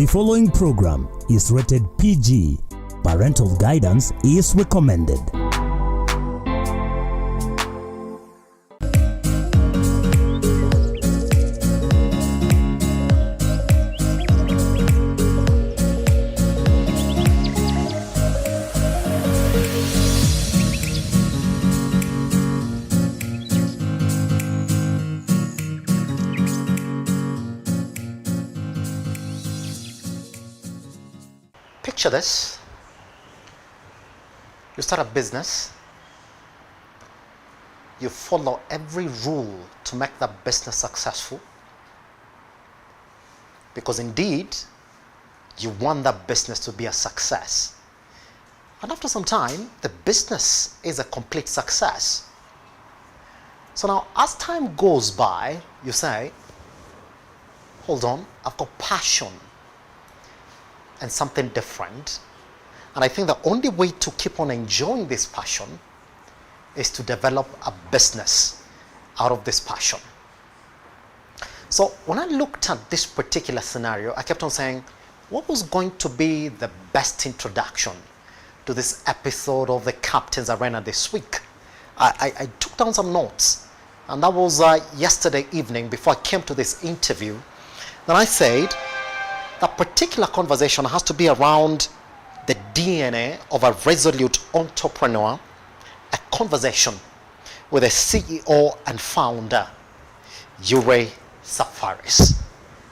The following program is rated PG. Parental guidance is recommended. Picture this. You start a business. You follow every rule to make that business successful. Because indeed, you want that business to be a success. And after some time, the business is a complete success. So now, as time goes by, you say, hold on, I've got passion and something different. And I think the only way to keep on enjoying this passion is to develop a business out of this passion. So when I looked at this particular scenario, I kept on saying, what was going to be the best introduction to this episode of the Captain's Arena this week? I took down some notes, and that was yesterday evening before I came to this interview. Then I said, that particular conversation has to be around the DNA of a resolute entrepreneur, a conversation with a CEO and founder, Euray Safaris.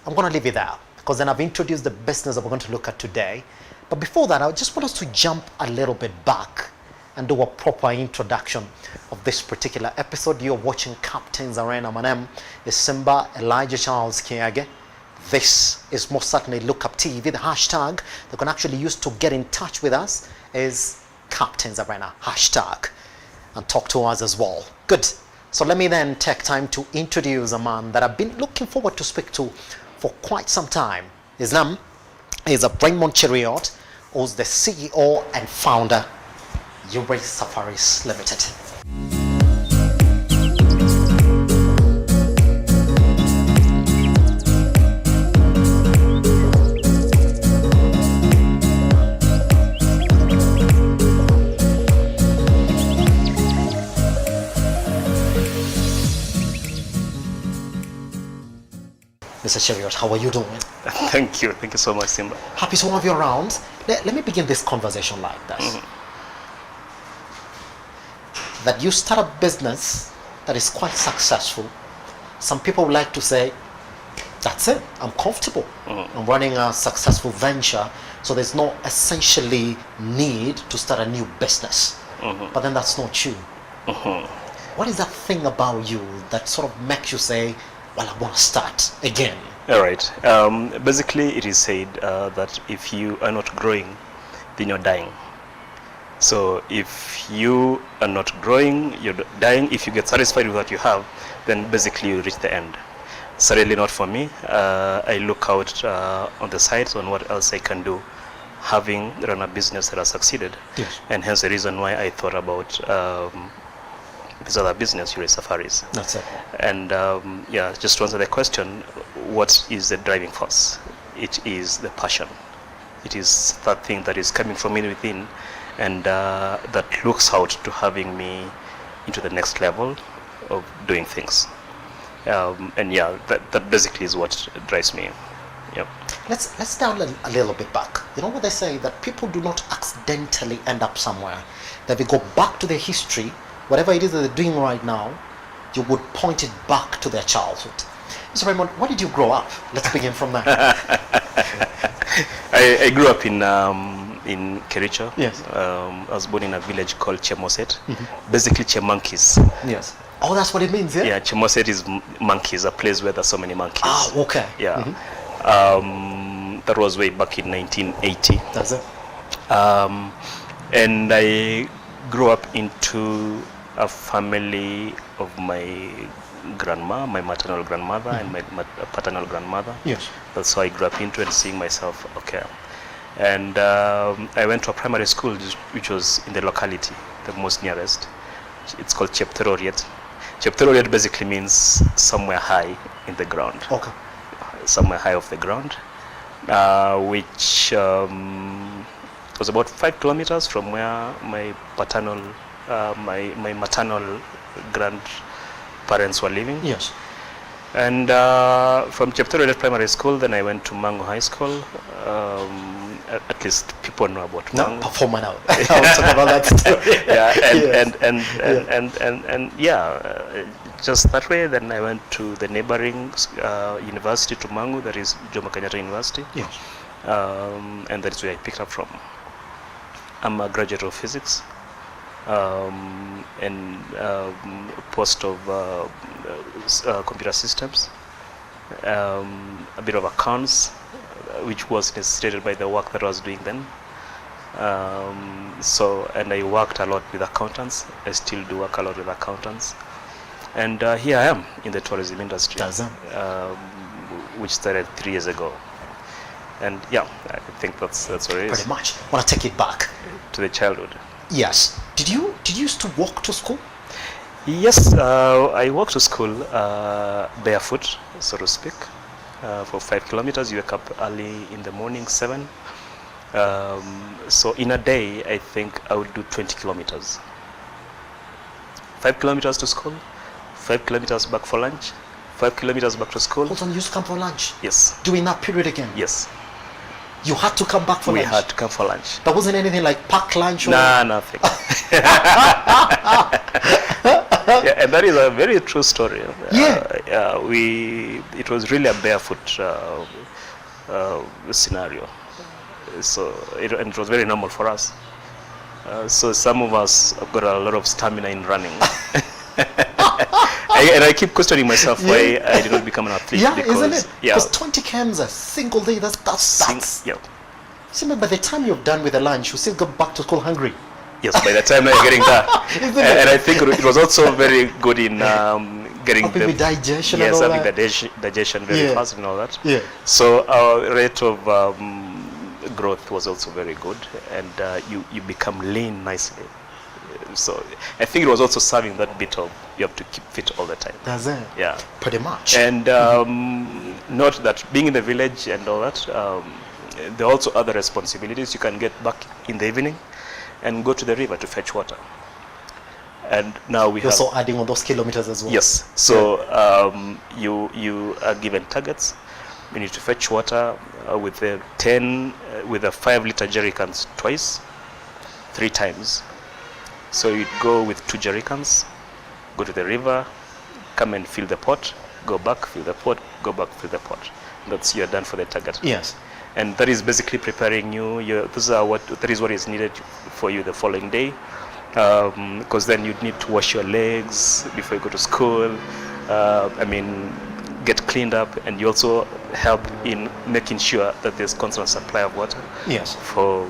I'm going to leave it there because then I've introduced the business that we're going to look at today. But before that, I just want us to jump a little bit back and do a proper introduction of this particular episode. You're watching Captain's Arena. My name is Simba Elijah Charles Kiage. This is most certainly Lookuptv. The hashtag that can actually use to get in touch with us is Captain's Arena hashtag, and talk to us as well. Good. So let me then take time to introduce a man that I've been looking forward to speak to for quite some time. His name is Raymond Cheruyoit, who's the CEO and founder, Euray Safaris Limited. Mr. Cheruyoit, how are you doing? Thank you so much, Simba. Happy to have you around. Let me begin this conversation like this. That you start a business that is quite successful. Some people would like to say, that's it, I'm comfortable. I'm running a successful venture, so there's no essentially need to start a new business. But then that's not true. What is that thing about you that sort of makes you say, well, I want to start again? All right. Basically, it is said that if you are not growing, then you're dying. So if you are not growing, you're dying. If you get satisfied with what you have, then basically you reach the end. Certainly not for me. I look out on the sides on what else I can do, having run a business that has succeeded. Yes. And hence the reason why I thought about this other business, Euray Safaris. That's it. And yeah, just to answer the question, what is the driving force? It is the passion. It is that thing that is coming from within, and that looks out to having me into the next level of doing things. And yeah, that basically is what drives me. Yep. Let's down a little bit back. You know what they say, that people do not accidentally end up somewhere. That they go back to their history. Whatever it is that they're doing right now, you would point it back to their childhood. Mr. Raymond, where did you grow up? Let's begin from there. I grew up in Kericho. Yes. I was born in a village called Chemoset. Basically, Chemonkeys. Yes. Oh, that's what it means, yeah? Yeah, Chemoset is monkeys, a place where there's so many monkeys. Ah, okay. Yeah. That was way back in 1980. That's it. And I grew up into a family of my grandma, my maternal grandmother, and my paternal grandmother. Yes. That's how I grew up into and seeing myself, okay. And I went to a primary school which was in the locality, the most nearest. It's called Cheruyoit. Cheruyoit basically means somewhere high in the ground. Okay. Somewhere high off the ground. which was about 5 kilometers from where my paternal, my maternal grandparents were living. Yes. And from Cheruyoit Primary School, then I went to Mangu High School. At least people know about Mangu. No, performer now. I'll talk about that story. Just that way. Then I went to the neighboring university to Mangu, that is Jomo Kenyatta University. Yes. And that is where I picked up from. I'm a graduate of physics and post of computer systems, a bit of accounts, which was necessitated by the work that I was doing then. And I worked a lot with accountants. I still do work a lot with accountants. And here I am in the tourism industry, which started 3 years ago. And yeah, I think that's what it is. Pretty much. I want to take it back to the childhood. Yes. Did you used to walk to school? Yes, I walked to school barefoot, so to speak, for 5 kilometers. You wake up early in the morning, 7. So in a day, I think I would do 20 kilometers. 5 kilometers to school, 5 kilometers back for lunch, 5 kilometers back to school. Hold on, you used to come for lunch? Yes. During that period again? Yes. You had to come back for lunch? We had to come for lunch. There wasn't anything like packed lunch? Or... Nah, nothing. Yeah, and that is a very true story. It was really a barefoot scenario. So it was very normal for us. So some of us have got a lot of stamina in running. And I keep questioning myself why I did not become an athlete. Yeah, because, isn't it? Yeah. Because 20 kms a single day, that's yeah. See, by the time you're done with the lunch, you still go back to school hungry. Yes, by the time you're getting there. And I think it was also very good in getting the digestion. Yes, and all having that. digestion very fast and all that. Yeah. So our rate of growth was also very good, and you become lean nicely. So I think it was also serving that bit of you have to keep fit all the time. That's it. Yeah. Pretty much. And note that being in the village and all that, there are also other responsibilities. You can get back in the evening and go to the river to fetch water. And now we You're also adding on those kilometers as well. Yes. So you are given targets. You need to fetch water with the 5-liter jerry cans twice, 3 times. So you go with 2 jerry cans, go to the river, come and fill the pot, go back, fill the pot, go back, fill the pot. That's you're done for the target. Yes. And that is basically preparing you. That is what is needed for you the following day, because then you need to wash your legs before you go to school. Get cleaned up, and you also help in making sure that there's constant supply of water. Yes. For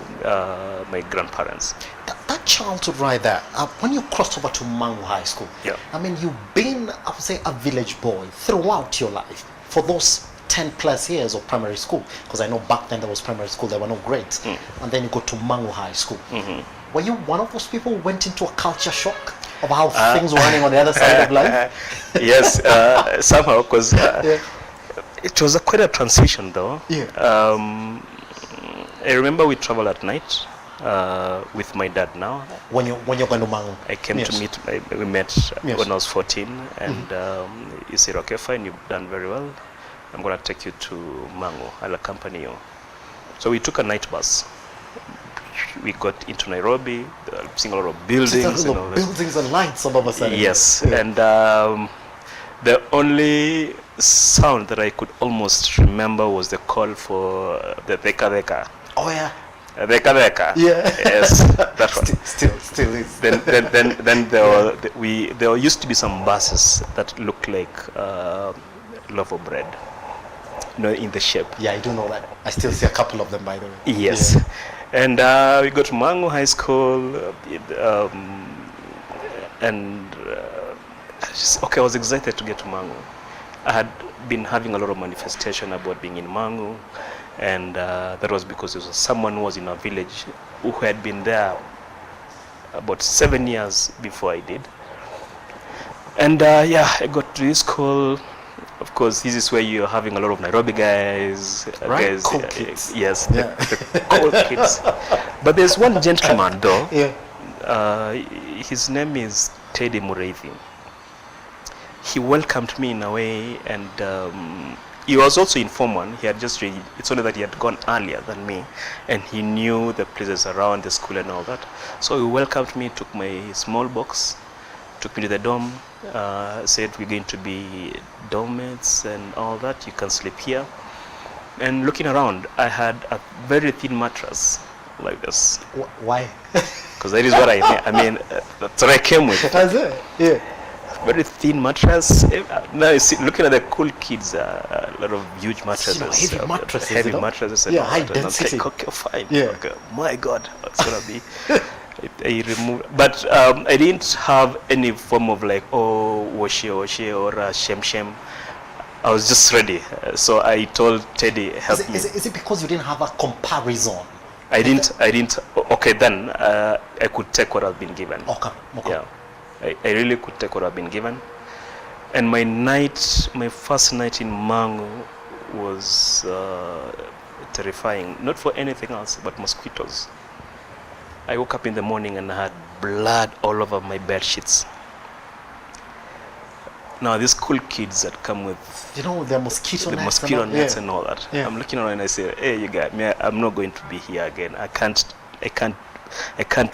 my grandparents. That childhood right there, when you crossed over to Mangu High School, yeah. You've been, I would say, a village boy throughout your life for those 10 plus years of primary school, because I know back then there was primary school, there were no grades, and then you go to Mangu High School. Mm-hmm. Were you one of those people who went into a culture shock of how things were running on the other side of life? Yes, somehow, because it was quite a transition though. Yeah. I remember we traveled at night with my dad now. When you're going to Mangu? I came to meet, we met when I was 14, and you said, okay, fine, you've done very well. I'm going to take you to Mangu. I'll accompany you. So we took a night bus. We got into Nairobi, seeing a lot of buildings. Buildings and lights all of a sudden. Yes, and the only sound that I could almost remember was the call for the Deka Deka. Oh yeah. Deka Deka. Yeah. Yes, that one. Still is. Then there used to be some buses that looked like loaf of bread. In the shape. Yeah, I do know that. I still see a couple of them, by the way. Yes. Yeah. And we got to Mangu High School, I was excited to get to Mangu. I had been having a lot of manifestation about being in Mangu, and that was because there was someone who was in our village who had been there about 7 years before I did. And I got to this school. Of course, this is where you're having a lot of Nairobi guys. Right, Guys, cool kids. Yes, Yeah. the cool kids. But there's one gentleman though. Yeah. His name is Teddy Mureithi. He welcomed me in a way, and he was also in Form 1. He had just really, it's only that he had gone earlier than me, and he knew the places around the school and all that. So he welcomed me, took my small box, took me to the dorm, said we're going to be dorm mates and all that. You can sleep here. And looking around, I had a very thin mattress like this. Why? Because that is what I mean. That's what I came with. That's it. Yeah. Very thin mattress. Now you see, looking at the cool kids, a lot of huge mattresses. Heavy mattresses. Heavy mattresses. And yeah, all high that. density. And okay, fine. Yeah. Okay. My God, it's gonna be. I removed, but I didn't have any form of like washi or shem. I was just ready. So I told Teddy, help me. Is it because you didn't have a comparison? I didn't. Okay, then I could take what I've been given. Okay. Yeah. I really could take what I've been given. And my first night in Mangu was terrifying. Not for anything else, but mosquitoes. I woke up in the morning and I had blood all over my bed sheets. Now these cool kids that come with the mosquito nets, nets and all that. Yeah. I'm looking around and I say, hey, you guys, I'm not going to be here again. I can't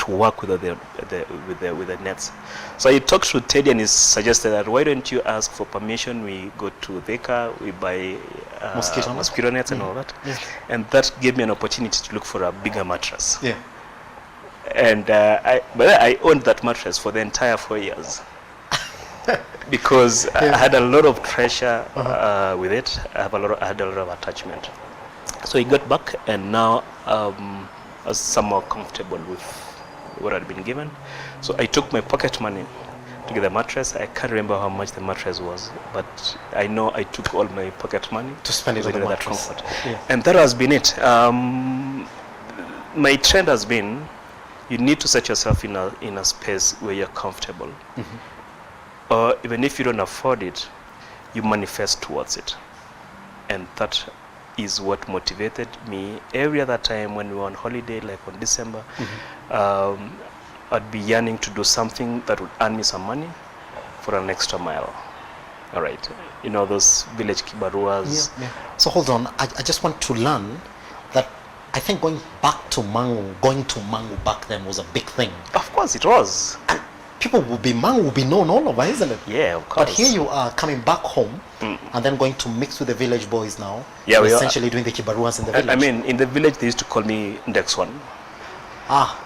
work with the nets. So I talked to Teddy and he suggested that why don't you ask for permission? We go to Theka, we buy mosquito nets and all that. Yeah. And that gave me an opportunity to look for a bigger mattress. Yeah. And I owned that mattress for the entire 4 years. Because I had a lot of treasure with it. I had a lot of attachment. So he got back, and now I was somewhat comfortable with what I'd been given. So I took my pocket money to get the mattress. I can't remember how much the mattress was, but I know I took all my pocket money to spend it on the that mattress. comfort. Yeah. And that has been it. My trend has been, you need to set yourself in a space where you're comfortable. Mm-hmm. Or even if you don't afford it, you manifest towards it. And that is what motivated me. Every other time when we were on holiday, like on December, I'd be yearning to do something that would earn me some money for an extra mile. All right, those village kibaruas. Yeah. So hold on, I just want to learn that I think going to Mangu back then was a big thing. Of course it was. And Mangu will be known all over, isn't it? Yeah, of course. But here you are coming back home and then going to mix with the village boys now. Yeah, we essentially doing the kibaruas in the village. I mean, in the village they used to call me Index 1.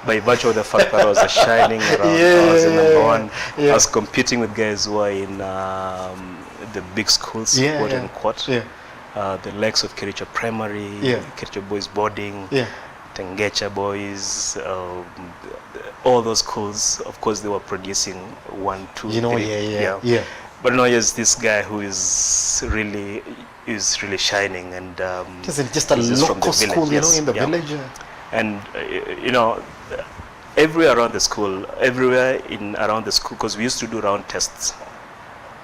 By virtue of the fact that I was shining around, I was the number one. I was competing with guys who are in the big schools, quote unquote. The likes of Kericho Primary, Kericho Boys Boarding, Tengecha Boys, all those schools. Of course, they were producing 1, 2, 3. But now there's this guy who is really shining, and just a local school, in the village. And everywhere around the school, because we used to do round tests.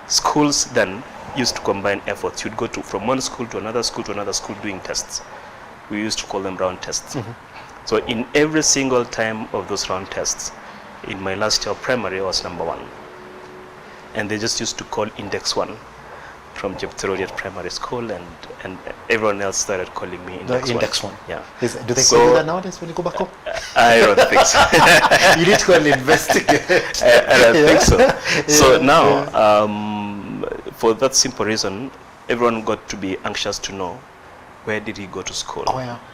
Schools then used to combine efforts. You'd go from one school to another school doing tests. We used to call them round tests. Mm-hmm. So in every single time of those round tests, in my last year of primary, I was number 1. And they just used to call Index 1 from Cheruyoit Primary School, and everyone else started calling me Index 1. Yeah. Do they call you that nowadays when you go back home? I don't think so. You need to go and investigate. I don't think so. So now, for that simple reason, everyone got to be anxious to know where did he go to school.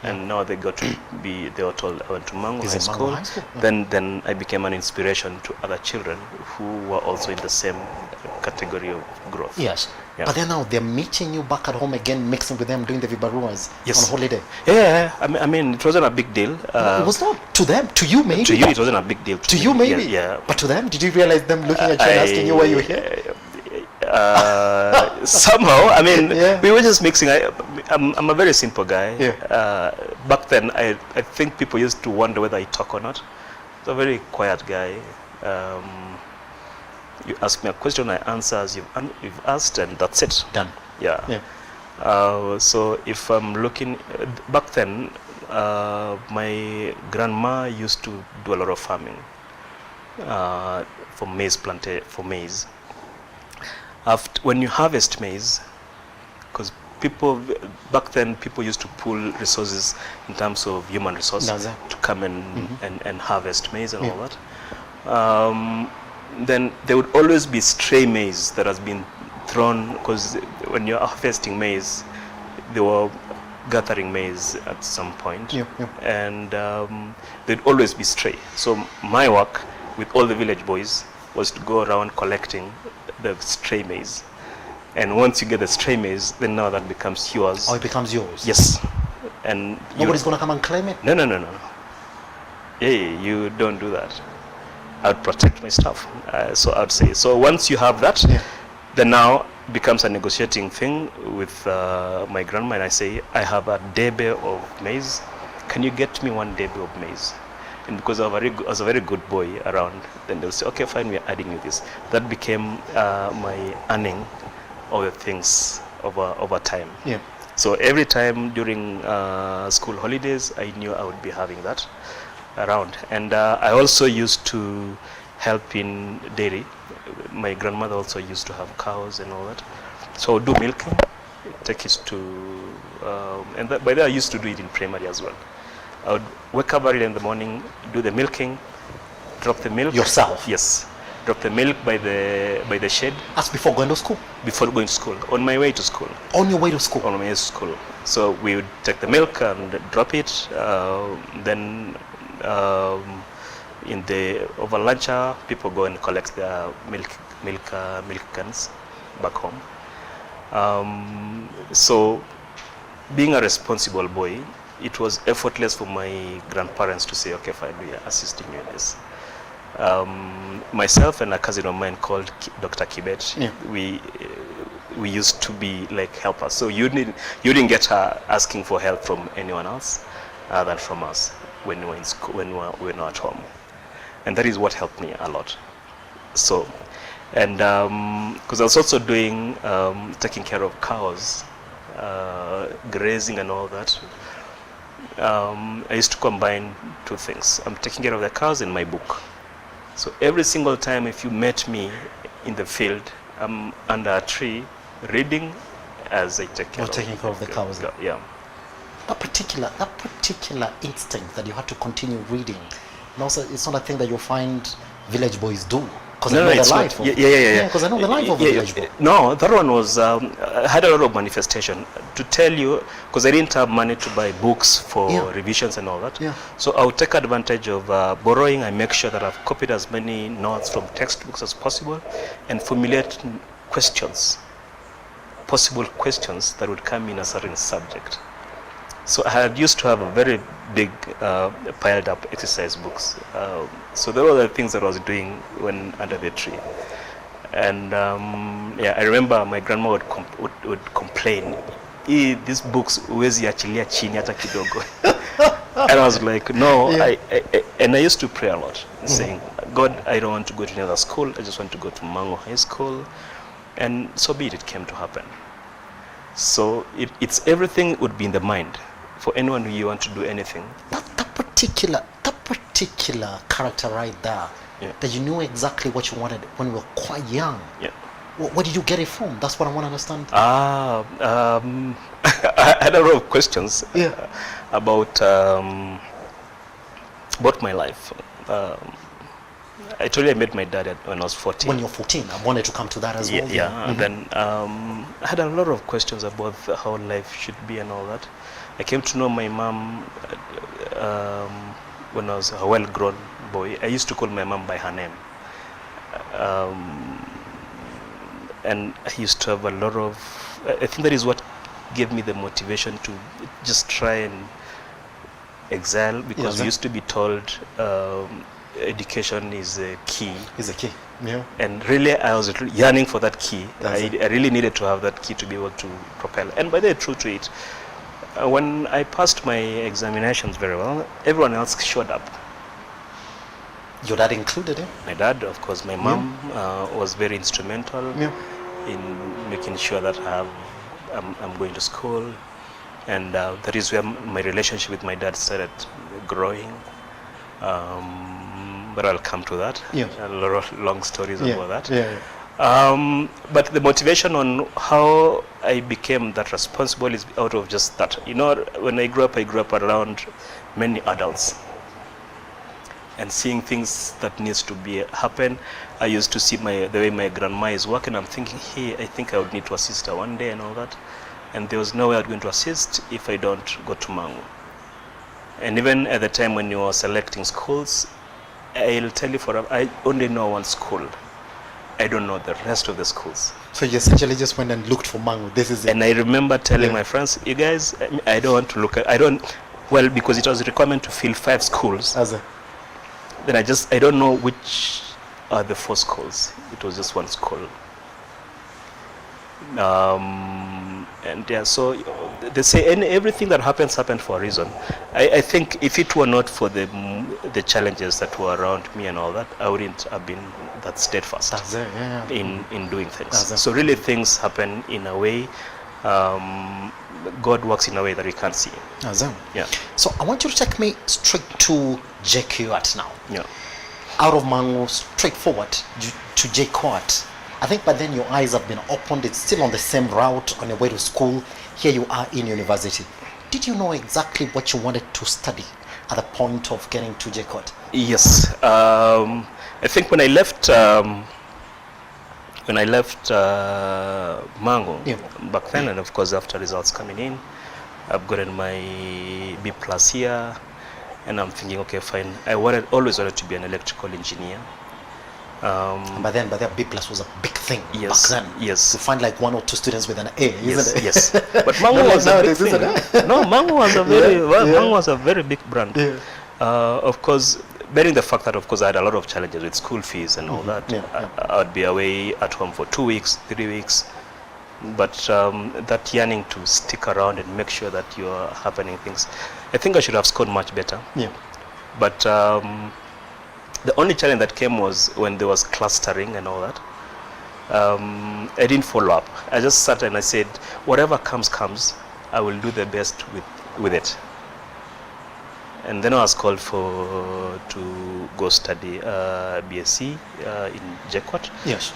And now they were told I went to Mangu High School. Then I became an inspiration to other children who were also in the same category of growth. Yes. Yeah. But then now they're meeting you back at home again, mixing with them, doing the vibaruas on holiday. Yeah, I mean, it wasn't a big deal. It was not to them, to you maybe. To you, it wasn't a big deal. To you maybe. Yeah. But to them, did you realize them looking at you and asking you why you were here? Somehow, I mean, we were just mixing. I'm a very simple guy. Back then, I think people used to wonder whether I talk or not. I was a very quiet guy. You ask me a question, I answer as you've asked, and that's it. Done. Yeah. So if I'm looking back then, my grandma used to do a lot of farming for maize. When you harvest maize, because back then people used to pool resources in terms of human resource to come and harvest maize and all that. Then there would always be stray maize that has been thrown, because when you're harvesting maize, they were gathering maize at some point, and they'd always be stray. So my work with all the village boys was to go around collecting the stray maize. And once you get the stray maize, then now that becomes yours. Oh, it becomes yours? Yes. And nobody's going to come and claim it? No. Hey, you don't do that. I'd protect my stuff. So I'd say, so once you have that, then now becomes a negotiating thing with my grandma, and I say, I have a debe of maize. Can you get me one debe of maize? And because I was a very good boy around, then they'll say, okay, fine, we're adding you this. That became my earning of the things over time. So every time during school holidays, I knew I would be having that around. And I also used to help in dairy. My grandmother also used to have cows and all that. So I would do milking, take it to, and by then I used to do it in primary as well. I would wake up early in the morning, do the milking, drop the milk. Yourself? Yes. Drop the milk by the shed. That's before going to school? Before going to school. On my way to school. On your way to school? On my way to school. So we would take the milk and drop it. Then over lunch hour, people go and collect their milk cans back home. So being a responsible boy, it was effortless for my grandparents to say, okay, fine, we are assisting you in this. Myself and a cousin of mine called Dr. Kiage, we used to be like helpers. So you didn't get her asking for help from anyone else other than from us when we were in school, when we were at home, and that is what helped me a lot. So, and because I was also doing taking care of cows, grazing and all that. I used to combine two things. I'm taking care of the cows in my book. So every single time if you met me in the field, I'm under a tree reading as I take care of the cows. Yeah. That particular instinct that you had to continue reading, and also it's not a thing that you'll find village boys do. Because I know the life. Because I know the life of a village boy. No, that one was had a lot of manifestation. To tell you, because I didn't have money to buy books for revisions and all that. So I would take advantage of borrowing. I make sure that I've copied as many notes from textbooks as possible, and formulate questions, possible questions that would come in a certain subject. So I had used to have a very big piled up exercise books. So there were the things that I was doing when under the tree. And I remember my grandma would complain, these books huwezi achilia chini hata kidogo. And I was like, no, and I used to pray a lot, saying, God, I don't want to go to another school, I just want to go to Mango High School. And so be it, it came to happen. So it's everything would be in the mind. For anyone who you want to do anything. That particular character right there, that you knew exactly what you wanted when you were quite young. Where did you get it from? That's what I want to understand. I had a lot of questions about my life. I told you I met my dad when I was 14. When you're 14, I wanted to come to that as well. And then I had a lot of questions about how life should be and all that. I came to know my mom when I was a well-grown boy. I used to call my mom by her name. And I used to have a lot of, I think that is what gave me the motivation to just try and excel, because we used to be told education is a key. And really I was yearning for that key. I really needed to have that key to be able to propel. And by the way, true to it, when I passed my examinations very well, everyone else showed up. Your dad included, eh? My dad, of course, my mom was very instrumental in making sure that I'm going to school, and that is where my relationship with my dad started growing. But I'll come to that. A lot of long stories about that. But the motivation on how I became that responsible is out of just that. You know, when I grew up around many adults and seeing things that needs to be happen. I used to see the way my grandma is working. I'm thinking, hey, I think I would need to assist her one day and all that. And there was no way I was going to assist if I don't go to Mangu. And even at the time when you were selecting schools, I'll tell you I only know one school. I don't know the rest of the schools. So you essentially just went and looked for Mangu. This is it. And I remember telling my friends, you guys, I don't want to look at, well, because it was a requirement to fill 5 schools. Then I don't know which are the 4 schools. It was just one school. So they say everything that happens happened for a reason. I think if it were not for the challenges that were around me and all that, I wouldn't have been that steadfast in doing things. So really things happen in a way, God works in a way that we can't see. Yeah. So I want you to take me straight to Cheruyoit now. Yeah. Out of Mangu, straight forward to Cheruyoit. I think by then your eyes have been opened. It's still on the same route on your way to school. Here you are in university. Did you know exactly what you wanted to study at the point of getting to Cheruyoit? Yes. I think when I left Mangu back then, and of course after results coming in, I've gotten my B+ here, and I'm thinking, okay, fine. I always wanted to be an electrical engineer. By then B+ was a big thing back then. Yes. To find like 1 or 2 students with an A, isn't it? Yes. But Mangu was a big thing. No, Mangu was a very big brand. Of course, bearing the fact that of course I had a lot of challenges with school fees and all that. I'd be away at home for 2 weeks, 3 weeks. But that yearning to stick around and make sure that you are happening things, I think I should have scored much better. But the only challenge that came was when there was clustering and all that. I didn't follow up. I just sat and I said, whatever comes, I will do the best with it. And then I was called to go study BSc in Cheruyoit. Yes.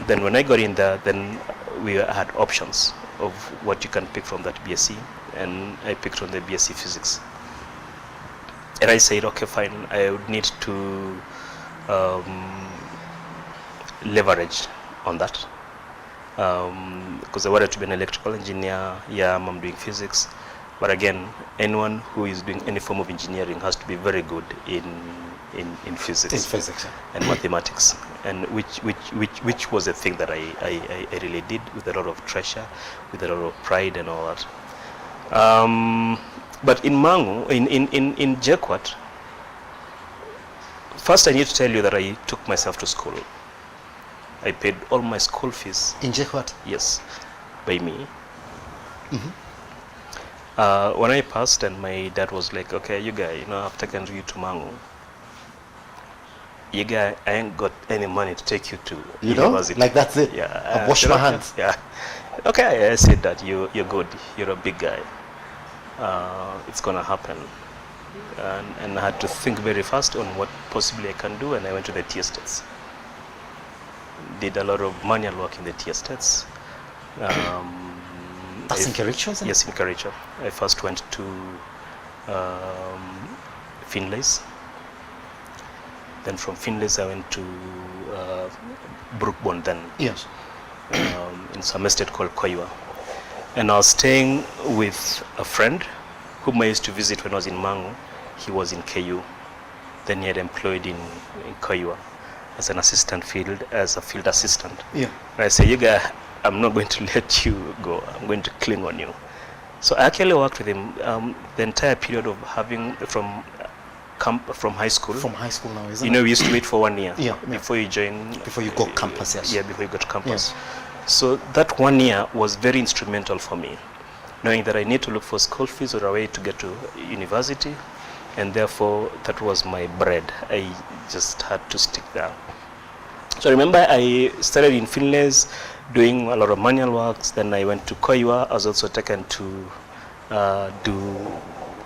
Then when I got in there, then we had options of what you can pick from that BSc, and I picked on the BSc Physics. And I said, okay, fine, I would need to leverage on that. Because I wanted to be an electrical engineer. I'm doing physics. But again, anyone who is doing any form of engineering has to be very good in physics, and mathematics, and which was a thing that I really did with a lot of treasure, with a lot of pride and all that. But in Mangu, in Cheruyoit, first I need to tell you that I took myself to school. I paid all my school fees. In Cheruyoit? Yes, by me. When I passed, and my dad was like, okay, you guy, I've taken you to Mangu. You guy, I ain't got any money to take you to university. Like that's it? Yeah. I wash my hands. Yeah. Okay, I said that you're good. You're a big guy. It's gonna happen. And I had to think very fast on what possibly I can do, and I went to the tea estates. Did a lot of manual work in the tea estates. That's in Kericho, isn't it? Yes, in Kericho. I first went to Finlays. Then from Finlays I went to Brookbone then. Yes. In some estate called Koiwa. And I was staying with a friend whom I used to visit when I was in Mangu. He was in KU. Then he had employed in Koiwa as an field assistant. Yeah. And I said, you guys, I'm not going to let you go. I'm going to cling on you. So I actually worked with him the entire period of having from high school. From high school now, isn't it? We used to wait for 1 year before you join. Before you go campus, yes. Yeah, before you go to campus. Yes. So that 1 year was very instrumental for me, knowing that I need to look for school fees or a way to get to university, and therefore that was my bread. I just had to stick there. So I remember I started in Finlay's doing a lot of manual works. Then I went to Koiwa. I was also taken to do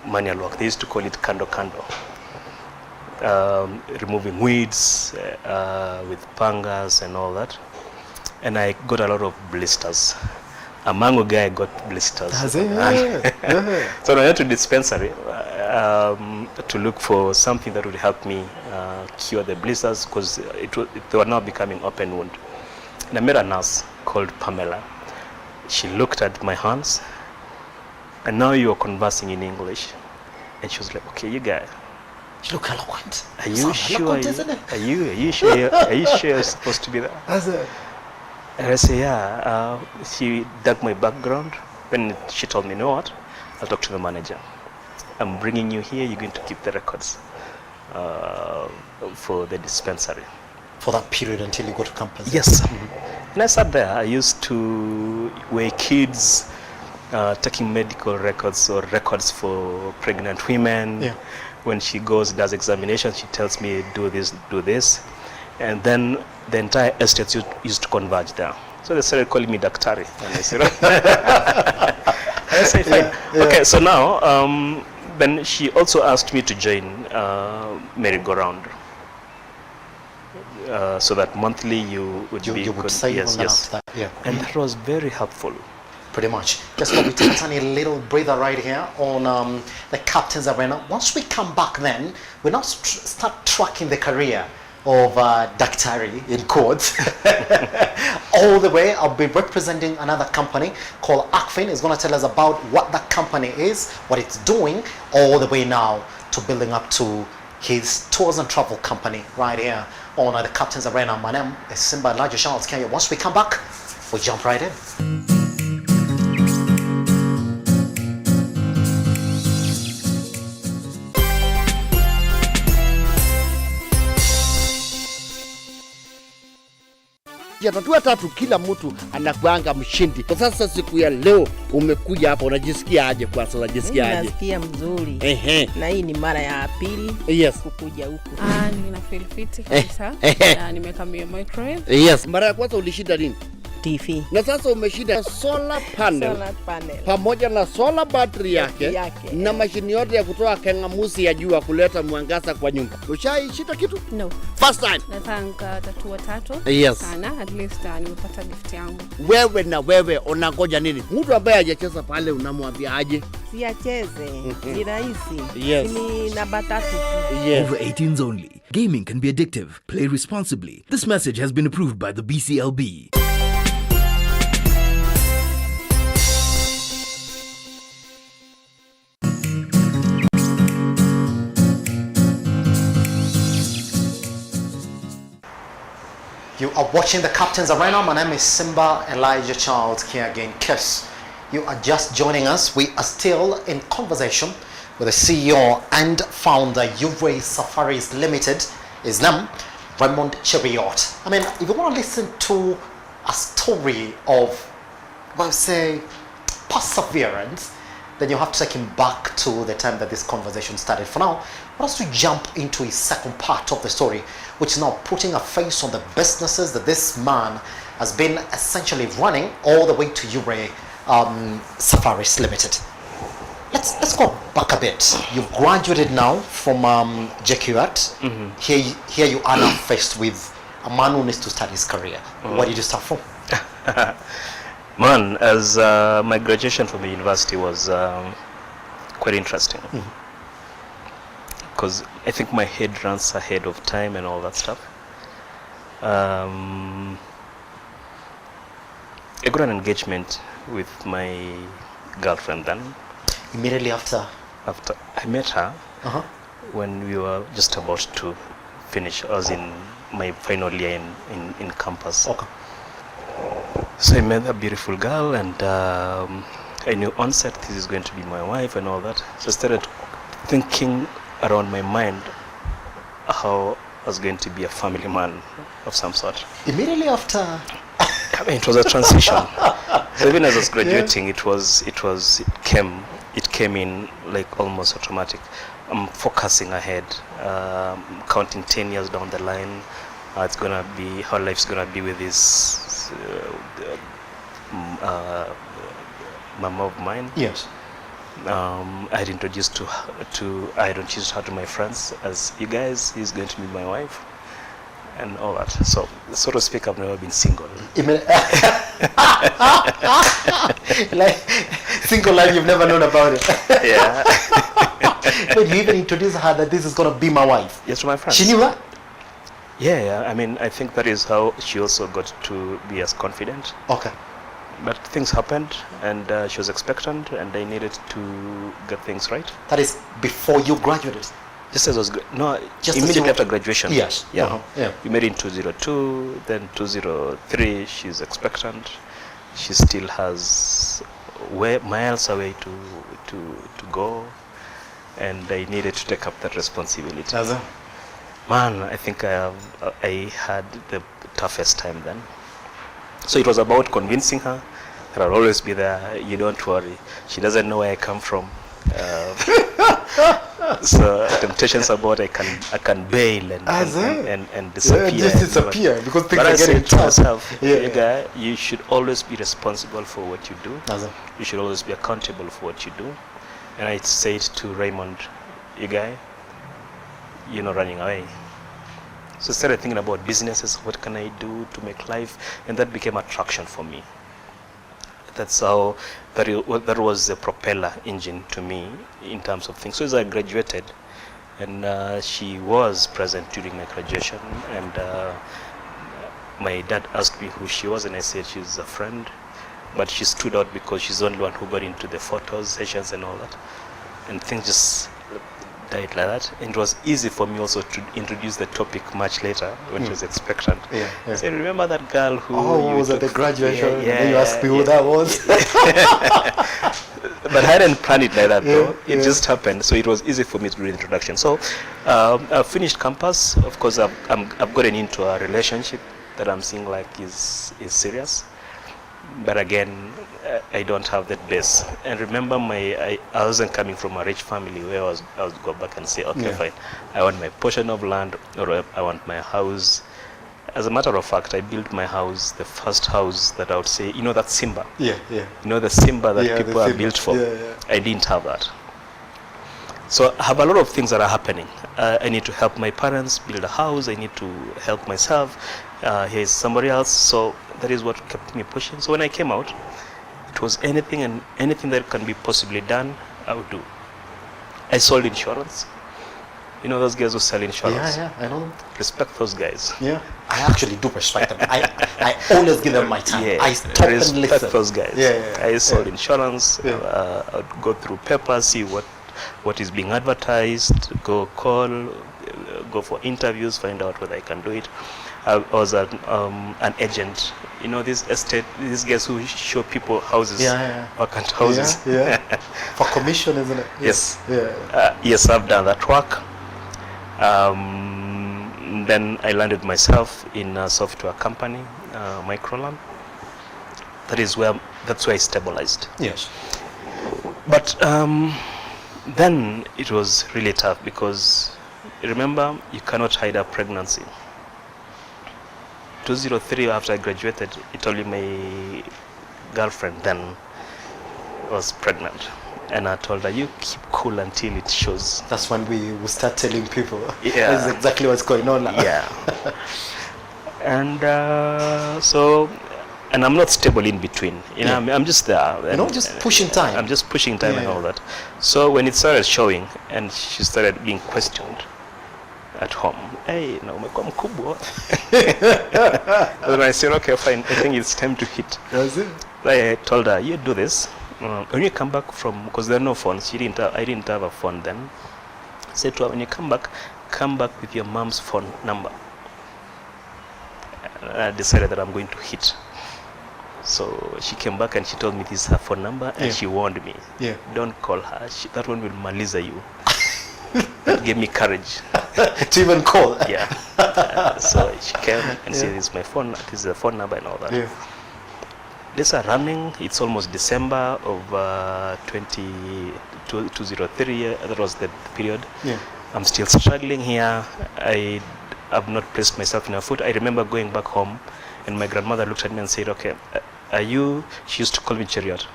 manual work. They used to call it kando kando. Removing weeds with pangas and all that. And I got a lot of blisters. A mango guy got blisters. So I went to dispensary to look for something that would help me cure the blisters, because they were now becoming open wound. And I met a nurse called Pamela. She looked at my hands, and now you are conversing in English. And she was like, "Okay, you guys, You look eloquent. are you sure? Are you sure you're supposed to be there?" And I say, "Yeah." She dug my background. Then she told me, "You know what? I'll talk to the manager. I'm bringing you here. You're going to keep the records for the dispensary." For that period until you go to campus. Yes. And I sat there. I used to weigh kids, taking medical records or records for pregnant women. Yeah. When she goes, does examination, she tells me, do this. And then the entire estate used to converge there. So they started calling me Daktari. And I said, I said, fine. Yeah. Okay, so now, then she also asked me to join merry-go-round. So that monthly you would save yes, on yes. that. Yeah. And that was very helpful. Pretty much. Just going to take a tiny little breather right here on the Captain's Arena. Once we come back then, we now start tracking the career of Daktari in quotes. All the way, I'll be representing another company called Akfin. It's going to tell us about what that company is, what it's doing, all the way now to building up to his tours and travel company right here on the Captain's Arena. My name is Simba Statehousekenya. Once we come back, we'll jump right in. Tatua tatu kila mtu anakuanga mshindi. Kwa sasa siku ya leo umekuja hapa, unajisikia aje kwanza? Unajisikia aje? Nasikia mzuri. Na hii ni mara ya pili kukuja huku. Nina feel fit kabisa. Na nimekamia microwave. Yes. Mara ya kwanza ulishinda nini? TV. Na sasa umeshinda solar panel. Pamoja na solar battery yake. Na mashini yote ya kutoa kangamuzi ya jua kuleta mwangaza kwa nyumba. Ushaishinda kitu? No. First time. Nataka tatua tatu. Yes. Sana, at least nimepata gift yangu. Wewe unangoja nini? Mtu ambaye hajacheza pale unamwambia aje? Siacheze. Ni rahisi. Yes. Ni namba tatu. Yes. Over 18s only. Gaming can be addictive. Play responsibly. This message has been approved by the BCLB. You are watching the Captain's Arena. My name is Simba Elijah Charles Kiage. In case you are just joining us, we are still in conversation with the CEO and founder Euray Safaris Limited. His name, Raymond Cheruyoit. I mean, if you want to listen to a story of, well, say, perseverance, then you have to take him back to the time that this conversation started. For now, I want us to jump into his second part of the story, which is now putting a face on the businesses that this man has been essentially running all the way to Euray Safaris Limited. Let's go back a bit. You've graduated now from Cheruyoit. Here you are now faced with a man who needs to start his career. Where did you start from? Man, as my graduation from the university was quite interesting. Because I think my head runs ahead of time and all that stuff. I got an engagement with my girlfriend then. Immediately after I met her when we were just about to finish. I was in my final year in campus. Okay. So I met a beautiful girl, and I knew on set this is going to be my wife and all that. So I started thinking around my mind how I was going to be a family man of some sort. Immediately after? I mean, it was a transition. So even as I was graduating, it came in like almost automatic. I'm focusing ahead, counting 10 years down the line. It's gonna be how life's gonna be with this mama of mine. Yes. I'd introduced her to my friends as you guys. He's going to be my wife, and all that. So to speak, I've never been single. Like single life, you've never known about it. Yeah. But you even introduced her that this is gonna be my wife. Yes, to my friends. She knew that. Yeah. I mean, I think that is how she also got to be as confident. Okay. But things happened, and she was expectant, and I needed to get things right. That is before you graduated. Just as I was Just immediately after graduation. Yes. Yeah. Yeah. We met in 2002, then 2003. She's expectant. She still has miles away to go, and I needed to take up that responsibility. Man, I think I had the toughest time then. So it was about convincing her that I'll always be there. You don't worry. She doesn't know where I come from. So temptations about I can bail and disappear. Just disappear because things are getting to myself, Yeah. you should always be responsible for what you do. You should always be accountable for what you do. And I said to Raymond, Euray, you're not running away. So I started thinking about businesses, what can I do to make life, and that became attraction for me. That's how, that was the propeller engine to me in terms of things. So as I graduated, and she was present during my graduation, and my dad asked me who she was, and I said she's a friend, but she stood out because she's the only one who got into the photos sessions and all that, and things just died like that. And it was easy for me also to introduce the topic much later when she was expectant. Yeah. So remember that girl who was at the graduation? Yeah, and you asked me who that was. But I hadn't planned it like that though. It just happened. So it was easy for me to do the introduction. So I finished campus. Of course, I've gotten into a relationship that I'm seeing like is serious. But again, I don't have that base. And remember, I wasn't coming from a rich family where I would go back and say, okay, fine, I want my portion of land, or I want my house. As a matter of fact, I built my house, the first house that I would say, that Simba. Yeah. You know the Simba that people are built for. Yeah. I didn't have that. So I have a lot of things that are happening. I need to help my parents build a house. I need to help myself. Here's somebody else. So that is what kept me pushing. So when I came out, it was anything that can be possibly done, I would do. I sold insurance. You know those guys who sell insurance? Yeah, I know them. Respect those guys. Yeah, I actually do respect them. I always give them my time. I stop and listen. Respect those guys. Yeah. I sold insurance. I would go through papers, see what is being advertised, go for interviews, find out whether I can do it. I was an agent. You know, these guys who show people houses, vacant houses. Yeah. For commission, isn't it? Yes. Yeah. Yes, I've done that work. Then I landed myself in a software company, Microland. That's where I stabilized. Yes. But then it was really tough because, remember, you cannot hide a pregnancy. 2003, after I graduated, I told you my girlfriend then was pregnant. And I told her, you keep cool until it shows. That's when we will start telling people. Yeah. This is exactly what's going on now. Yeah. And and I'm not stable in between. I'm just there. Just pushing time. I'm just pushing time and all that. So when it started showing and she started being questioned at home, hey, umekuwa mkubwa. Then I said, okay, fine, I think it's time to hit. That's it. I told her, you do this. When you come back because there are no phones, I didn't have a phone then. I said to her, when you come back with your mom's phone number. And I decided that I'm going to hit. So she came back and she told me this is her phone number, and she warned me. Yeah. Don't call her. That one will maliza you. That gave me courage. To even call. Yeah. So she came and said, this is my phone. This is the phone number and all that. Yeah. days are running. It's almost December of 2003. That was the period. Yeah. I'm still struggling here. I have not placed myself in a foot. I remember going back home, and my grandmother looked at me and said, "Okay, are you?" She used to call me Cheruyoit.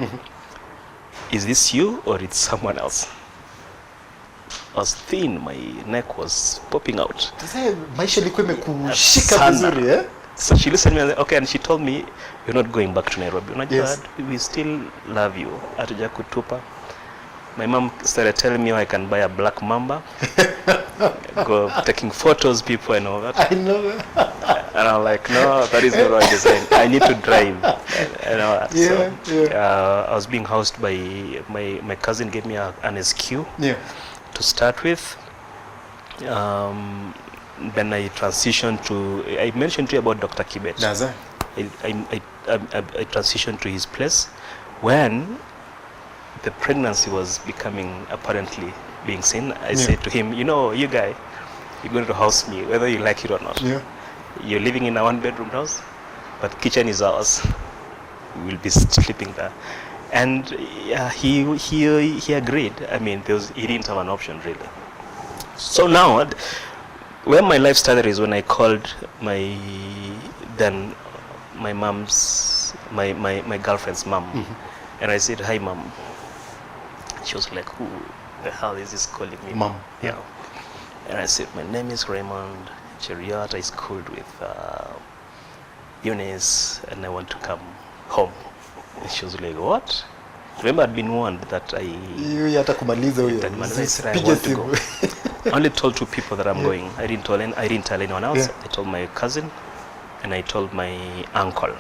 Is this you or it's someone else? I was thin. My neck was popping out. So she listened to me and, okay, and she told me, "You're not going back to Nairobi. Yes. We still love you." My mom started telling me I can buy a black mamba, go taking photos, people and all that. I know. And I'm like, no, that is not what I designed. I need to drive. And all that. I was being housed by my cousin. Gave me an SQ to start with. Then I transitioned to. I mentioned to you about Dr. Kibet. I transitioned to his place when the pregnancy was becoming apparently being seen. I said to him, you guy, you're going to house me whether you like it or not. You're living in a 1-bedroom house, but kitchen is ours. We will be sleeping there. And he agreed. I mean, he didn't have an option really. So now, where my life started is when I called my girlfriend's mom, and I said, "Hi, mom." She was like, "Who the hell is this calling me?" Mom. Yeah. And I said, "My name is Raymond Cheruyoit. I schooled with Eunice, and I want to come home." And she was like, "What?" Remember, I'd been warned that I want to go. I only told 2 people that I'm going. I didn't tell anyone else. I told my cousin, and I told my uncle.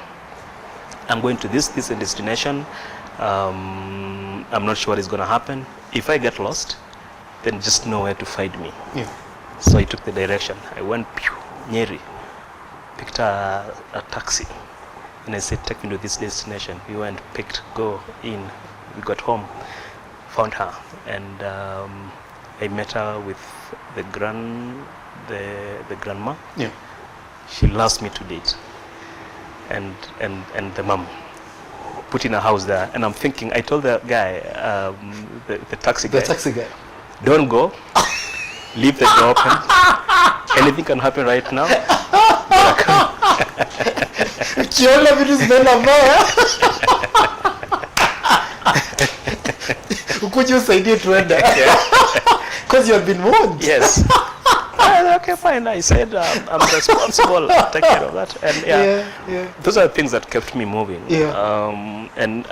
I'm going to this destination. I'm not sure what is going to happen. If I get lost, then just know where to find me. So I took the direction. I went Nyeri, picked a taxi, and I said, "Take me to this destination." We went, go in. We got home, found her, and I met her with the grandma. She loves me to date, and the mom. Put in a house there, and I'm thinking. I told the guy, the taxi guy. Don't go. Leave the door open. Anything can happen right now. Because you have been warned. Yes. Okay, fine. I said I'm responsible. Take care of that. And those are the things that kept me moving. And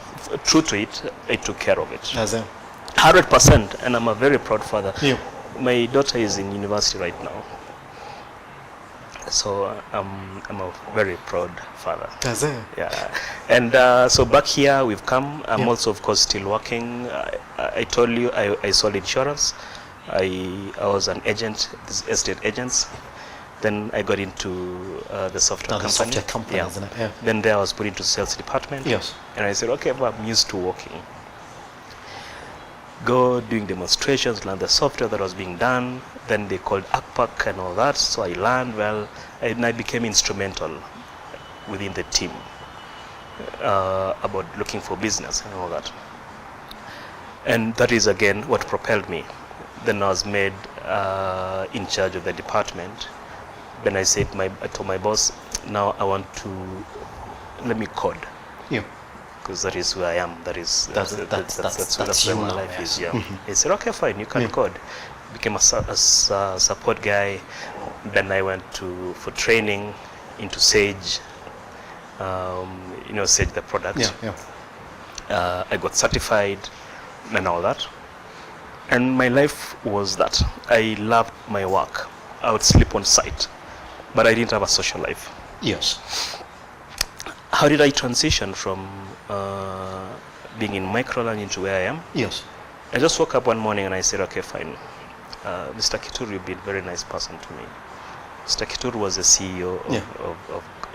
true to it, I took care of it. 100%. And I'm a very proud father. My daughter is in university right now. So I'm a very proud father. Yeah. And so back here we've come. I'm also, of course, still working. I told you I sold insurance. I was an agent, estate agents. Then I got into the software company. Then there I was put into sales department. And I said, okay, well, I'm used to working. Go doing demonstrations, learn the software that was being done. Then they called ACPAC and all that. So I learned well, and I became instrumental within the team about looking for business and all that. And that is again what propelled me. Then I was made in charge of the department. Then I said, I told my boss, now I want to let me code. Because that is who I am. That's where my life is. He said, okay, fine, you can code. Became a support guy. Then I went for training into Sage. Sage the product. I got certified and all that. And my life was that. I loved my work. I would sleep on site, but I didn't have a social life. How did I transition from being in Microland into where I am? I just woke up one morning and I said, okay, fine. Mr. Kituru, you've been a very nice person to me. Mr. Kituru was the CEO of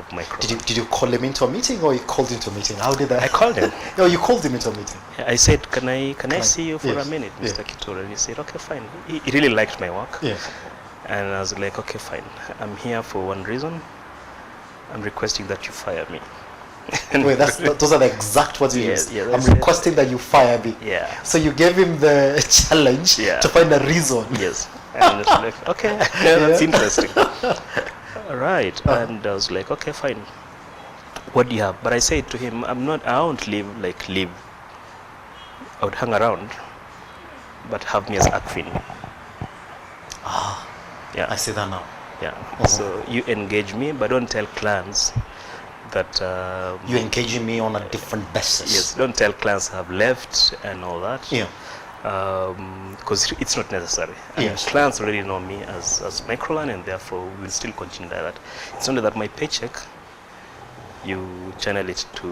Microland. Did you call him into a meeting or you called him into a meeting? How did that? I called him. No, you called him into a meeting. I said, can I see you for a minute, Mr. Kituru? And he said, okay, fine. He really liked my work. And I was like, okay, fine. I'm here for one reason. I'm requesting that you fire me. Wait, those are the exact words you used. Yeah, I'm requesting that you fire me. Yeah. So you gave him the challenge to find a reason. Yes. And it's like, okay, that's interesting. All right. And I was like, okay, fine. What do you have? But I said to him, I won't live. I would hang around, but have me as admin. Yeah. I see that now. Yeah. So you engage me, but don't tell clients that you're engaging me on a different basis. Yes, don't tell clients I've left and all that. Yeah. Because it's not necessary. Clients already know me as Microland, and therefore we'll still continue like that. It's only that my paycheck, you channel it to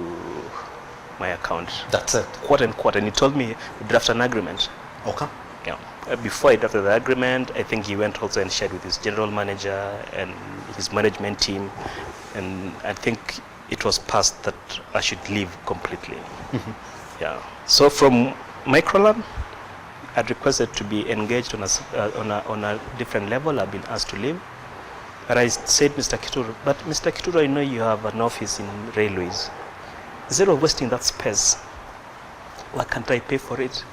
my account. That's it. Quote and quote. And he told me to draft an agreement. Okay. Yeah. Before I drafted the agreement, I think he went also and shared with his general manager and his management team, and I think it was passed that I should leave completely. Yeah. So from Microland, I'd requested to be engaged on a different level. I've been asked to leave. But I said, Mr. Kituro, I know you have an office in railways. Instead of wasting that space, why can't I pay for it?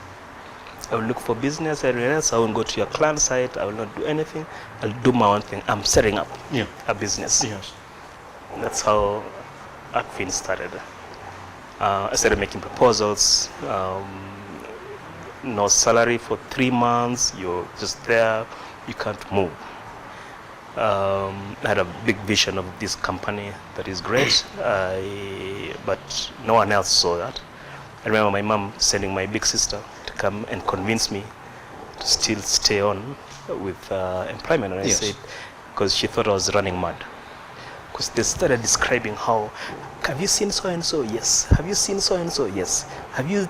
I will look for business everywhere else. I won't go to your client site. I will not do anything. I'll do my own thing. I'm setting up a business. Yes. And that's how Akfin started. I started making proposals. No salary for 3 months. You're just there. You can't move. I had a big vision of this company that is great, but no one else saw that. I remember my mom sending my big sister to come and convince me to still stay on with employment. And I said, because she thought I was running mad. Because they started describing how, have you seen so-and-so? Yes. Have you seen so-and-so? Yes. Have you,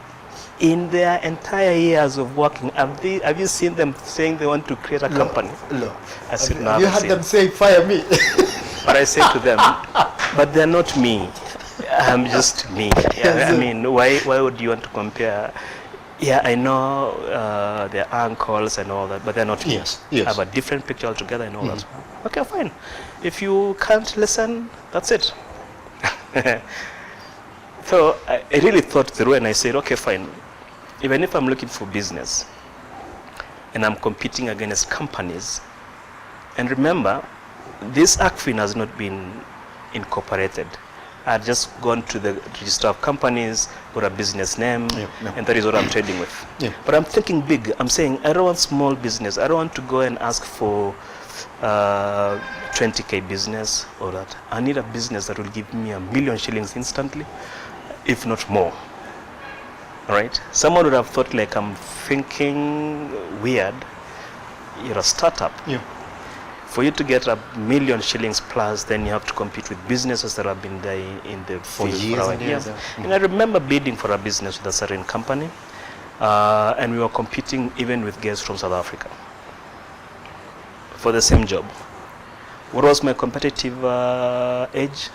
in their entire years of working, have you seen them saying they want to create a company? No. I said, no. Have you heard them say, fire me? But I said to them, but they're not me. I'm just me. Yeah, I mean, why would you want to compare? Yeah, I know their uncles and all that, but they're not me. Yes. I have a different picture altogether and all that. Okay, fine. If you can't listen, that's it. So I really thought through, and I said, okay, fine. Even if I'm looking for business and I'm competing against companies, and remember, this ACFIN has not been incorporated. I had just gone to the register of companies, got a business name, and that is what I'm trading with. But I'm thinking big. I'm saying I don't want small business. I don't want to go and ask for 20K business or that. I need a business that will give me $1 million shillings instantly, if not more. All right? Someone would have thought like I'm thinking weird. You're a startup. For you to get $1 million shillings plus, then you have to compete with businesses that have been there in the for field years for and years. And I remember bidding for a business with a certain company, and we were competing even with guys from South Africa for the same job. What was my competitive edge?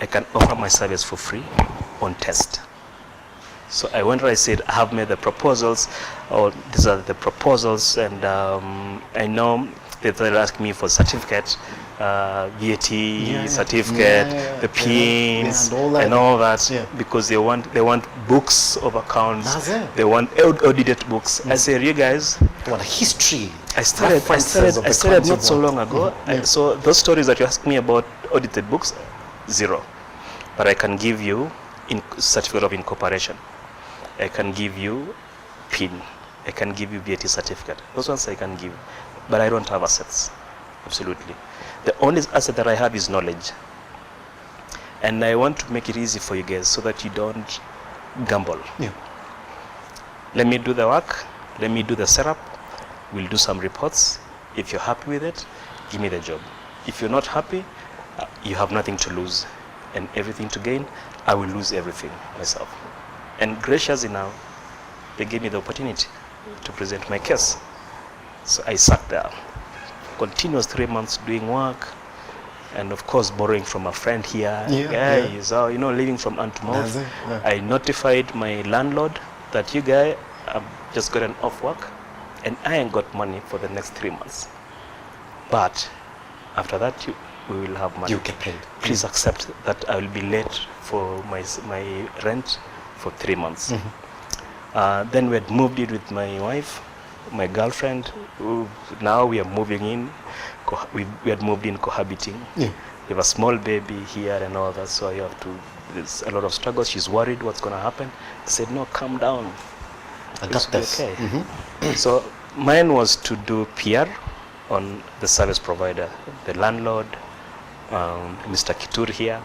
I can offer my service for free on test. So I went and I said, I have made the proposals, or these are the proposals, and I know they started asking me for certificate, VAT certificate, the PINs, and all that, because they want books of accounts. They want audited books. I said, you guys, they want a history. I started not so long ago. So those stories that you asked me about audited books, zero. But I can give you certificate of incorporation. I can give you PIN. I can give you VAT certificate. Those ones I can give. But I don't have assets. Absolutely. The only asset that I have is knowledge. And I want to make it easy for you guys so that you don't gamble. Let me do the work. Let me do the setup. We'll do some reports. If you're happy with it, give me the job. If you're not happy, you have nothing to lose and everything to gain. I will lose everything myself. And graciously now, they gave me the opportunity to present my case. So I sat there, continuous 3 months doing work, and of course borrowing from a friend here. He's living from hand to mouth. I notified my landlord that you guy, I've just gotten off work, and I ain't got money for the next 3 months. But after that, we will have money. You get paid. Please accept that I will be late for my rent for 3 months. Then we had moved in with my wife, my girlfriend. Now we are moving in. We had moved in cohabiting. Yeah. We have a small baby here and all that, so there's a lot of struggles. She's worried what's going to happen. I said, no, calm down. I got this. Okay. So mine was to do PR on the service provider, the landlord, Mr. Kitur here,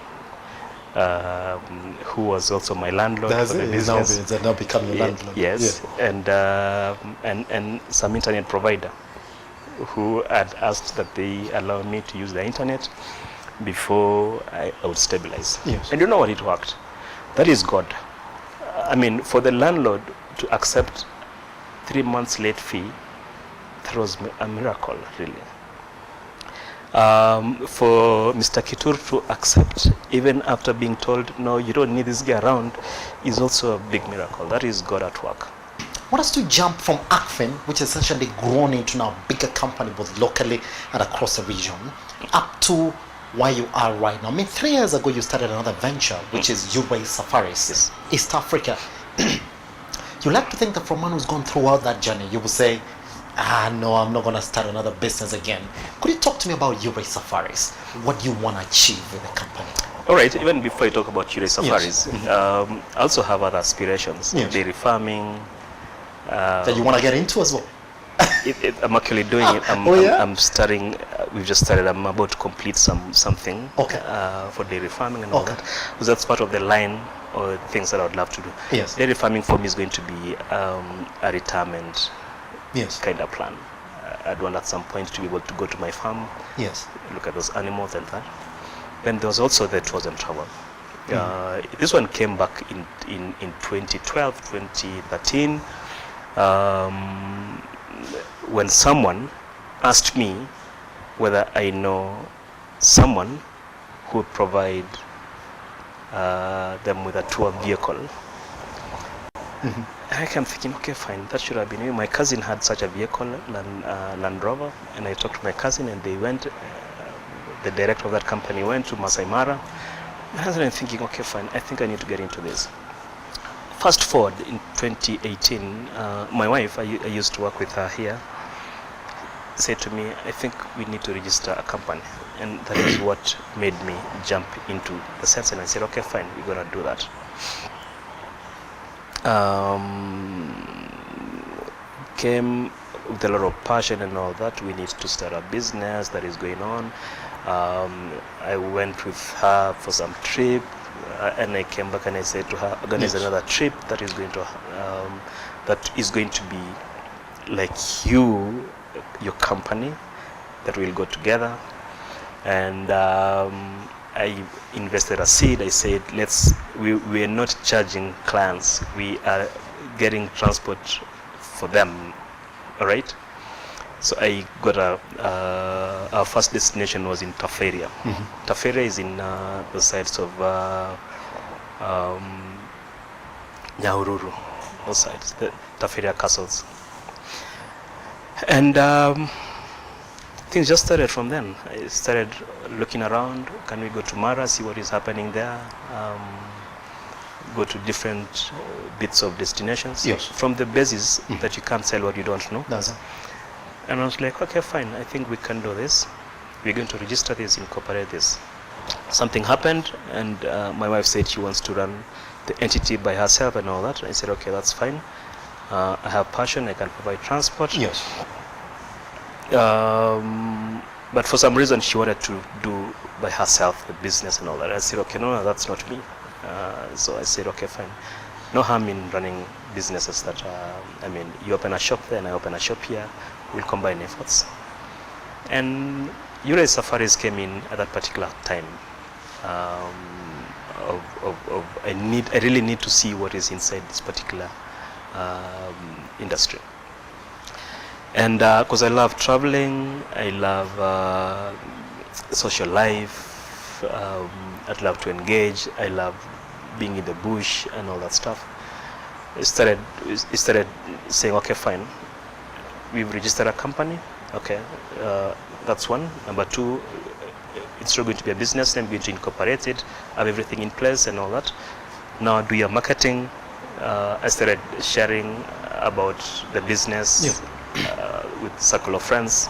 who was also my landlord for the business. They're now become your landlord. Yes, yeah. And some internet provider who had asked that they allow me to use the internet before I would stabilize. Yes. And you know what, it worked. That is God. I mean, for the landlord to accept 3 months late fee, that was a miracle, really. For Mr. Kitur to accept, even after being told, no, you don't need this guy around, is also a big miracle. That is God at work. I want us to jump from ACFIN, which has essentially grown into now a bigger company both locally and across the region, up to where you are right now. I mean, 3 years ago you started another venture, which is Euray Safaris, Yes. East Africa. You like to think that from one who's gone throughout that journey, you will say, no, I'm not going to start another business again. Could you talk to me about Euray Safaris? What do you want to achieve in the company? All right, even before I talk about Euray Safaris, Yes. I also have other aspirations. Yes. Dairy farming. That you want to get into as well? I'm actually doing it. I'm starting. We've just started. I'm about to complete something. Okay. For dairy farming and all that. Because that's part of the line or things that I would love to do. Yes. Dairy farming for me is going to be a retirement kind of plan. I'd want at some point to be able to go to my farm. Yes. Look at those animals and that. Then there was also the tours and travel. This one came back in 2012, 2013. When someone asked me whether I know someone who would provide them with a tour vehicle. I am thinking, okay, fine, that should have been me. My cousin had such a vehicle, Land Rover, and I talked to my cousin, and they went. The director of that company went to Masai Mara. And I'm thinking, okay, fine, I think I need to get into this. Fast forward in 2018, my wife, I used to work with her here, said to me, I think we need to register a company. And that is what made me jump into the sense. And I said, okay, fine, we're going to do that. Came with a lot of passion and all that. We need to start a business that is going on. I went with her for some trip. And I came back and I said to her, organize another trip that is going to be like your company, that will go together. And I invested a seed. I said, we are not charging clients. We are getting transport for them. All right. So I got our first destination was in Taferia. Taferia is in the sides of Nyahururu, those sides, the Taferia castles. And things just started from then. I started looking around. Can we go to Mara, see what is happening there? Go to different bits of destinations. Yes. From the basis that you can't sell what you don't know. That's it. And I was like, okay, fine, I think we can do this. We're going to register this, incorporate this. Something happened, and my wife said she wants to run the entity by herself and all that. And I said, okay, that's fine. I have passion, I can provide transport. Yes. But for some reason, she wanted to do by herself the business and all that. I said, okay, no, that's not me. So I said, okay, fine. No harm in running businesses that, you open a shop there and I open a shop here. We'll combine efforts. And Euray Safaris came in at that particular time. I really need to see what is inside this particular industry. And because I love traveling, I love social life, I'd love to engage, I love being in the bush and all that stuff. It started saying, okay, fine, we've registered a company, Okay, that's one. Number two, it's still going to be a business. I'm going to incorporate it, have everything in place and all that. Now do your marketing. I started sharing about the business with circle of friends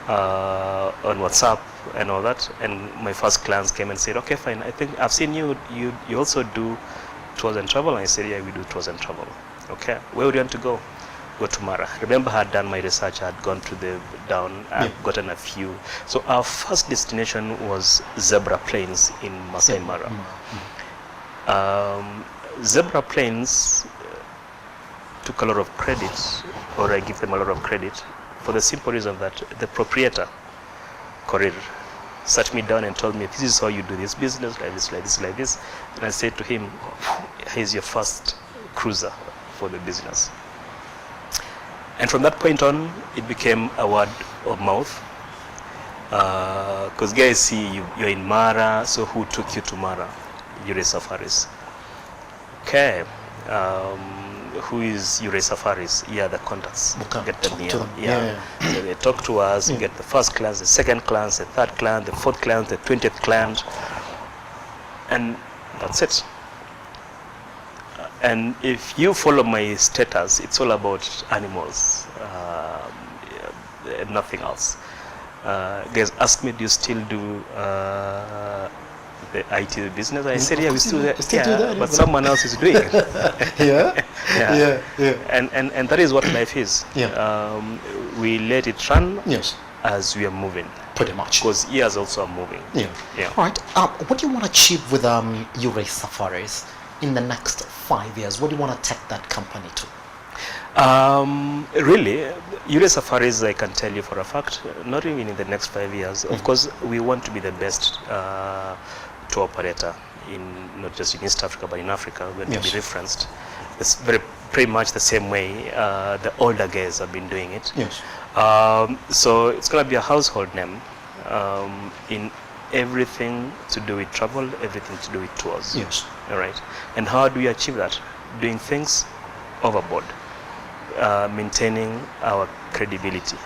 on WhatsApp and all that. And my first clients came and said, okay, fine. I think I've seen you also do tours and travel. And I said, yeah, we do tours and travel. Okay, where would you want to go? Go to Mara. Remember, I had done my research. I had gone to the down. I've gotten a few. So our first destination was Zebra Plains in Masai Mara. Zebra Plains took a lot of credit, or I give them a lot of credit, for the simple reason that the proprietor, Korir, sat me down and told me, this is how you do this business, like this, like this, like this. And I said to him, here's your first cruiser for the business. And from that point on, it became a word of mouth. Because guys see you're in Mara, so who took you to Mara? Euray Safaris. Okay. Who is Euray Safaris? Yeah, the contacts. Get them here. Yeah. So they talk to us, get the first class, the second class, the third class, the fourth class, the 20th client. And that's it. And if you follow my status, it's all about animals, nothing else. Guys ask me, do you still do the IT business? I said, yeah, we still do that, but someone else is doing it. And that is what life is. We let it run as we are moving. Pretty much. Because years also are moving. All right. What do you want to achieve with Euray Safaris in the next 5 years? What do you want to take that company to? Really, Euray Safaris, I can tell you for a fact, not even in the next 5 years. Of course, we want to be the best tour operator in not just in East Africa, but in Africa. We want to be referenced. It's pretty much the same way the older guys have been doing it. So it's going to be a household name in everything to do with travel, everything to do with tours. All right. And how do we achieve that? Doing things overboard. Maintaining our credibility,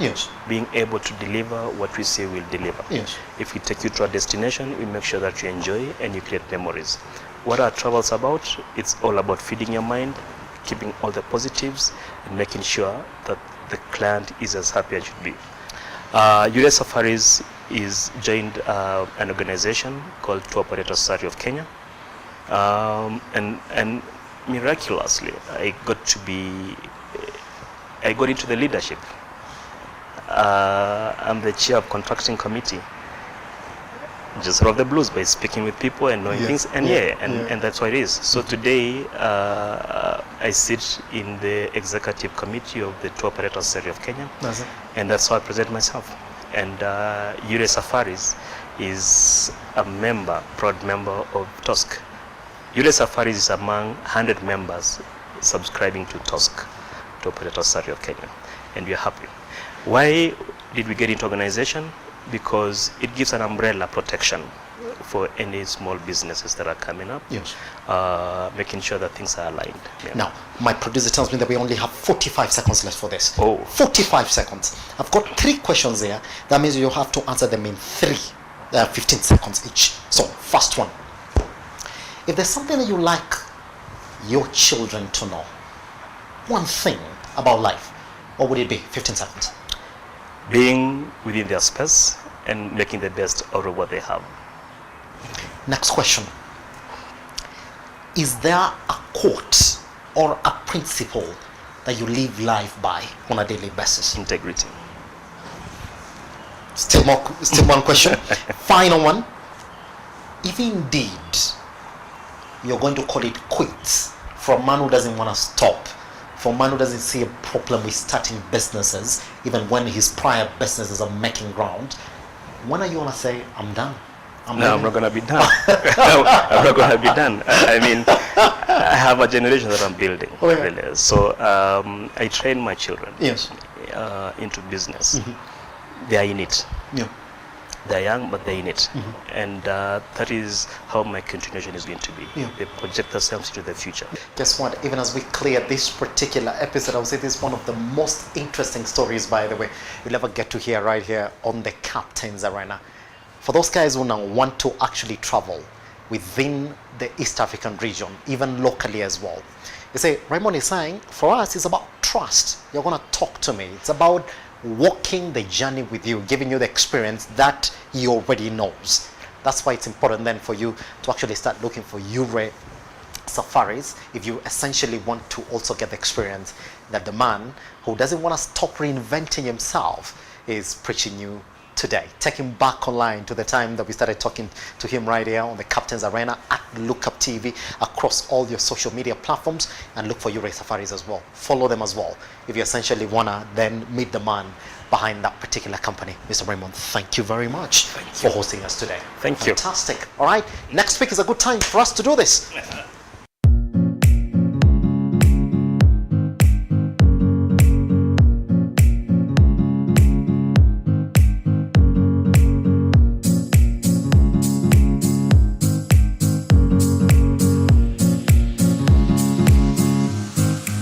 being able to deliver what we say we'll deliver. If we take you to a destination, we make sure that you enjoy and you create memories. What our travel's about, it's all about feeding your mind, keeping all the positives, and making sure that the client is as happy as should be. Euray Safaris is joined an organization called Tour Operators Society of Kenya, and miraculously, I got into the leadership. I'm the chair of contracting committee. Just out of the blues by speaking with people and knowing things, and and that's what it is. So today I sit in the executive committee of the Tour Operators Society of Kenya, and that's how I present myself. And Euray Safaris is a proud member of TOSC. Euray Safaris is among 100 members subscribing to TOSC, Tour Operators Society of Kenya, and we are happy. Why did we get into organization? Because it gives an umbrella protection for any small businesses that are coming up, making sure that things are aligned. Now, my producer tells me that we only have 45 seconds left for this. 45 seconds. I've got 3 questions there. That means you have to answer them in 15 seconds each. So, first one. If there's something that you like your children to know, one thing about life, what would it be? 15 seconds. Being within their space and making the best out of what they have. Next question. Is there a quote or a principle that you live life by on a daily basis? Integrity. Still one question. Final one. If indeed you're going to call it quits for a man who doesn't want to stop, for a man who doesn't see a problem with starting businesses, even when his prior businesses are making ground, when are you going to say, I'm done? I'm not going to be done. I'm not going to be done. I mean, I have a generation that I'm building. Really. So I train my children into business. They are in it. They're young, but they're in it. And that is how my continuation is going to be. They project themselves into the future. Guess what? Even as we clear this particular episode, I would say this is one of the most interesting stories, by the way, you'll ever get to hear right here on the Captain's Arena. For those guys who now want to actually travel within the East African region, even locally as well. You say, Raymond is saying, for us, it's about trust. You're going to talk to me. It's about walking the journey with you, giving you the experience that he already knows. That's why it's important then for you to actually start looking for Euray safaris if you essentially want to also get the experience that the man who doesn't want to stop reinventing himself is preaching you today. Take him back online to the time that we started talking to him right here on the Captain's Arena at Lookuptv across all your social media platforms, and look for Euray safaris as well. Follow them as well if you essentially want to then meet the man behind that particular company. Mr. Raymond, thank you very much for hosting us today. Thank you. Fantastic. All right, next week is a good time for us to do this.